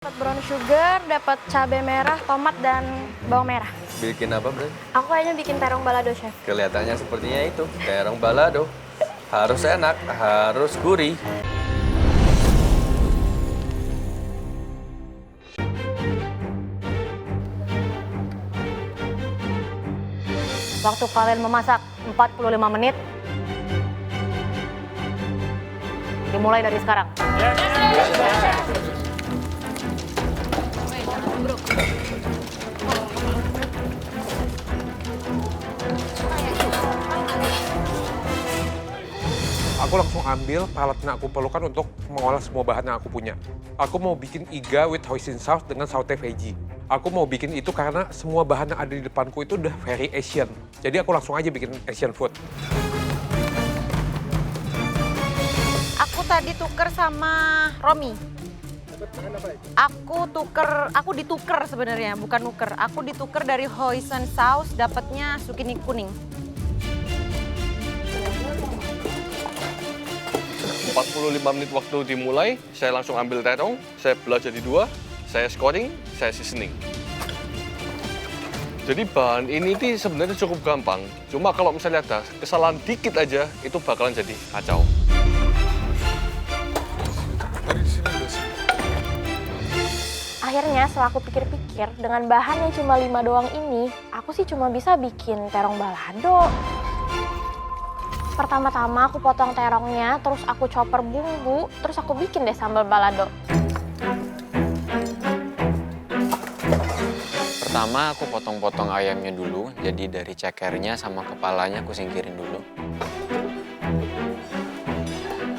Dapat brown sugar, dapat cabai merah, tomat, dan bawang merah. Bikin apa, Bro? Aku kayaknya bikin terong balado, Chef. Kelihatannya sepertinya itu, terong balado. Harus enak, harus gurih. Waktu kalian memasak 45 menit. Dimulai dari sekarang. Aku langsung ambil palet yang aku perlukan untuk mengolah semua bahan yang aku punya. Aku mau bikin iga with hoisin sauce dengan saute veggie. Aku mau bikin itu karena semua bahan yang ada di depanku itu udah very Asian. Jadi aku langsung aja bikin Asian food. Aku tadi tuker sama Romi. Aku dituker sebenarnya, bukan nuker. Aku dituker dari hoisin sauce, dapatnya zucchini kuning. 45 menit waktu dimulai, saya langsung ambil terong, saya belah jadi 2, saya scoring, saya seasoning. Jadi bahan ini sebenarnya cukup gampang, cuma kalau misalnya ada kesalahan dikit aja, itu bakalan jadi kacau. Akhirnya setelah aku pikir-pikir, dengan bahan yang cuma 5 doang ini, aku sih cuma bisa bikin terong balado. Pertama-tama aku potong terongnya, terus aku chopper bumbu, terus aku bikin deh sambal balado. Pertama aku potong-potong ayamnya dulu, jadi dari cekernya sama kepalanya aku singkirin dulu.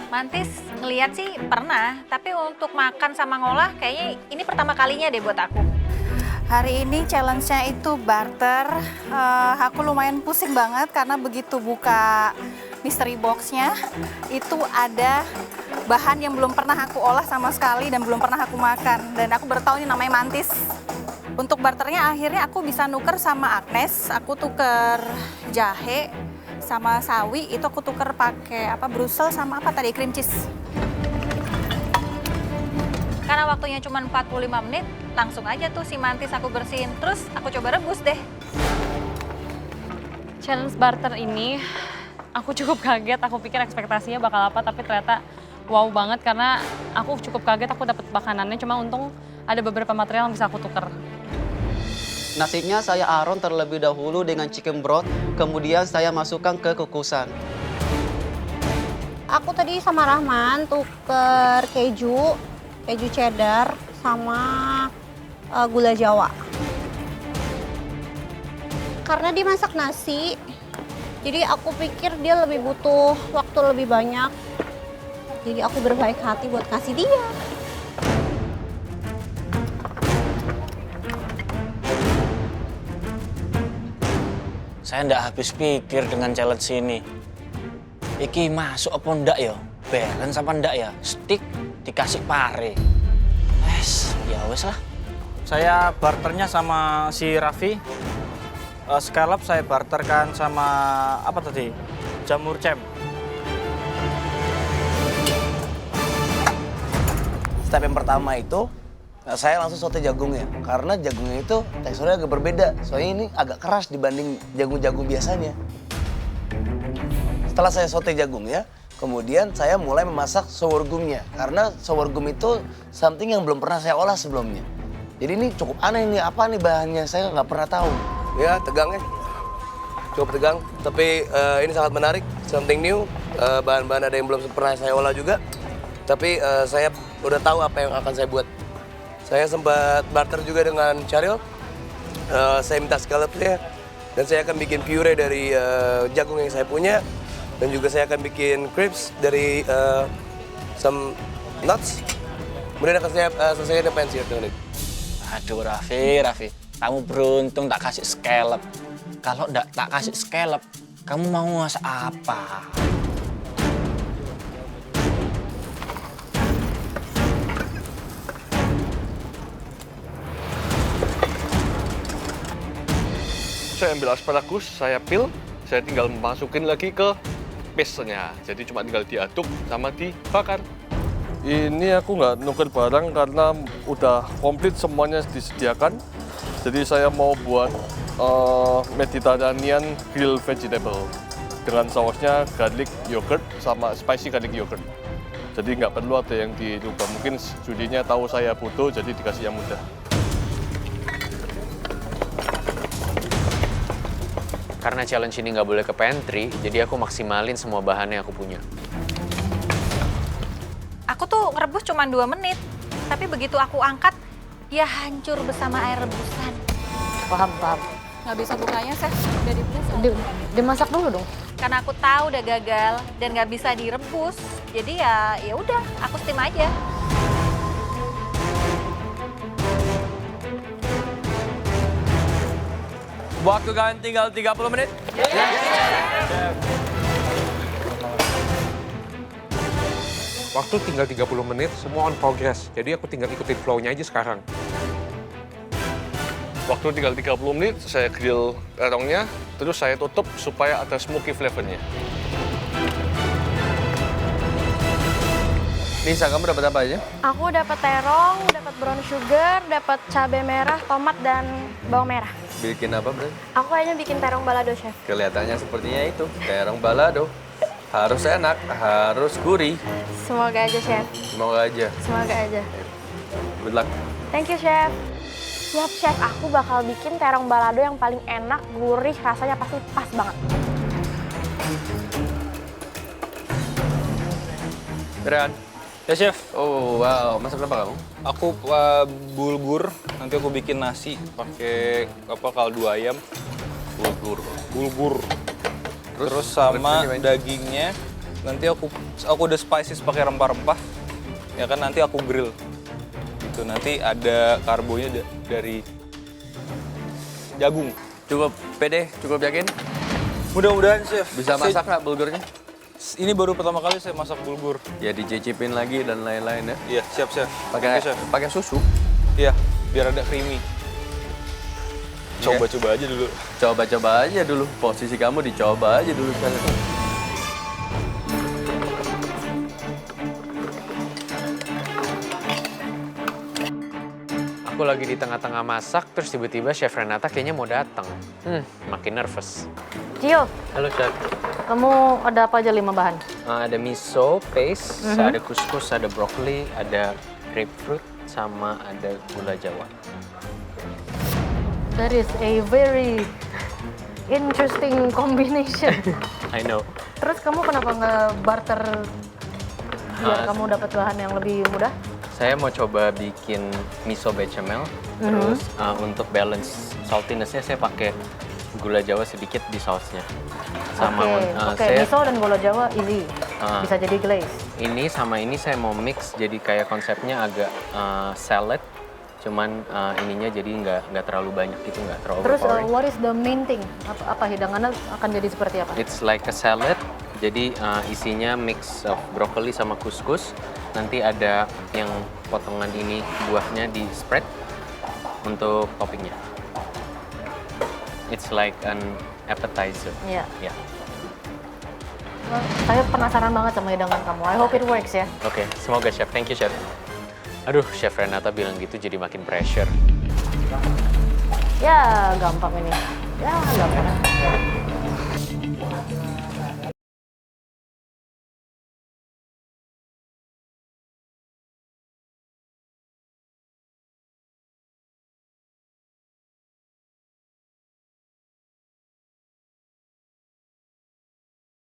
Mantis, ngeliat sih pernah, tapi untuk makan sama ngolah kayaknya ini pertama kalinya deh buat aku. Hari ini challenge-nya itu barter. Aku lumayan pusing banget karena begitu buka mystery box-nya, itu ada bahan yang belum pernah aku olah sama sekali dan belum pernah aku makan. Dan aku baru tahu ini namanya mantis. Untuk barternya akhirnya aku bisa nuker sama Agnes, aku tuker jahe sama sawi, itu aku tuker pakai Brussels sama cream cheese. Karena waktunya cuma 45 menit, langsung aja tuh si mantis aku bersihin. Terus aku coba rebus deh. Challenge barter ini, aku cukup kaget. Aku pikir ekspektasinya bakal apa, tapi ternyata wow banget karena aku cukup kaget. Aku dapat makanannya, cuma untung ada beberapa material yang bisa aku tuker. Nasinya saya aron terlebih dahulu dengan chicken broth, kemudian saya masukkan ke kukusan. Aku tadi sama Rahman tuker keju cheddar sama gula Jawa. Karena dia masak nasi, jadi aku pikir dia lebih butuh waktu lebih banyak. Jadi aku berbaik hati buat kasih dia. Saya ndak habis pikir dengan challenge ini. Iki masuk apa ndak ya? Balance apa ndak ya? Stick dikasih pare. Ya wes lah. Saya barternya sama si Raffi. Scallop saya barterkan sama apa tadi? Jamur cem. Step yang pertama itu saya langsung saute jagungnya, karena jagungnya itu teksturnya agak berbeda. Soalnya ini agak keras dibanding jagung-jagung biasanya. Setelah saya saute jagungnya, kemudian saya mulai memasak sorghumnya. Karena sorghum itu something yang belum pernah saya olah sebelumnya. Jadi ini cukup aneh nih, apa nih bahannya, saya nggak pernah tahu. Ya, tegangnya cukup tegang, tapi ini sangat menarik, something new. Bahan-bahan ada yang belum pernah saya olah juga, tapi saya udah tahu apa yang akan saya buat. Saya sempat barter juga dengan Charil. Saya minta scallopnya, dan saya akan bikin puree dari jagung yang saya punya, dan juga saya akan bikin crepes dari some nuts. Kemudian akan saya selesaikan dengan pensil dengan itu. Aduh Raffi, kamu beruntung tak kasih scallop. Kalau ndak tak kasih scallop, kamu mau masak apa? Saya ambil asparagus, saya peel, saya tinggal masukin lagi ke paste-nya. Jadi cuma tinggal diaduk sama dibakar. Ini aku nggak nuker barang karena udah komplit semuanya disediakan. Jadi saya mau buat Mediterranean grill vegetable dengan sausnya garlic yogurt sama spicy garlic yogurt. Jadi nggak perlu ada yang dirubah. Mungkin judinya tahu saya butuh, jadi dikasih yang mudah. Karena challenge ini nggak boleh ke pantry, jadi aku maksimalin semua bahan yang aku punya. Aku tuh ngerebus cuma 2 menit, tapi begitu aku angkat, dia hancur bersama air rebusan. Paham. Nggak bisa bukanya, Chef. Udah direbus. Dimasak dulu dong. Karena aku tahu udah gagal dan nggak bisa direbus, jadi ya udah, aku steam aja. Waktu kalian tinggal 30 menit. Waktu tinggal 30 menit, semua on progress. Jadi aku tinggal ikutin flow-nya aja sekarang. Waktu tinggal 30 menit, saya grill terongnya, terus saya tutup supaya ada smoky flavornya. Nisa, kamu dapat apa aja? Aku dapat terong, dapat brown sugar, dapat cabai merah, tomat, dan bawang merah. Bikin apa, Bro? Aku kayaknya bikin terong balado, Chef. Kelihatannya sepertinya itu, terong balado. Harus enak, harus gurih. Semoga aja, Chef. Semoga aja. Semoga aja. Good luck. Thank you, Chef. Siap, Chef. Aku bakal bikin terong balado yang paling enak, gurih, rasanya pasti pas banget. Ren. Ya, Chef. Oh, wow. Masak apa kamu? Aku bulgur, nanti aku bikin nasi pakai kaldu ayam. Bulgur. Terus sama dagingnya, nanti aku udah spices pakai rempah-rempah. Ya kan, nanti aku grill. Gitu, nanti ada karbonya dari jagung. Cukup pede, cukup yakin? Mudah-mudahan, Chef. Bisa masak nggak bulgurnya? Ini baru pertama kali saya masak bulgur. Ya dicicipin lagi dan lain-lain ya. Iya, siap, Chef. Pakai susu? Iya, biar ada creamy. Coba-coba aja dulu. Coba-coba aja dulu. Posisi kamu dicoba aja dulu sekalian. Aku lagi di tengah-tengah masak, terus tiba-tiba Chef Renata kayaknya mau datang. Makin nervous. Cio, Halo, Chef. kamu ada apa aja 5 bahan? Ada miso paste, ada couscous, ada broccoli, ada grapefruit, sama ada gula Jawa. That is a very interesting combination. I know. Terus kamu kenapa nge-barter biar kamu dapat bahan yang lebih mudah? Saya mau coba bikin miso bechamel, terus untuk balance saltiness-nya saya pakai gula Jawa sedikit di sausnya. Sama Oke, miso dan gula Jawa easy, bisa jadi glaze. Ini sama ini saya mau mix jadi kayak konsepnya agak salad, cuman ininya jadi nggak terlalu banyak gitu, nggak terlalu Terus overpowering. what is the main thing? Apa hidangannya akan jadi seperti apa? It's like a salad, jadi isinya mix of broccoli sama couscous. Nanti ada yang potongan ini buahnya di spread untuk toppingnya. It's like an appetizer. Iya. Ya. Saya penasaran banget sama hidangan kamu. I hope it works ya. Oke, semoga Chef. Thank you, Chef. Aduh, Chef Renata bilang gitu jadi makin pressure. Ya, gampang ini. Ya, gampang.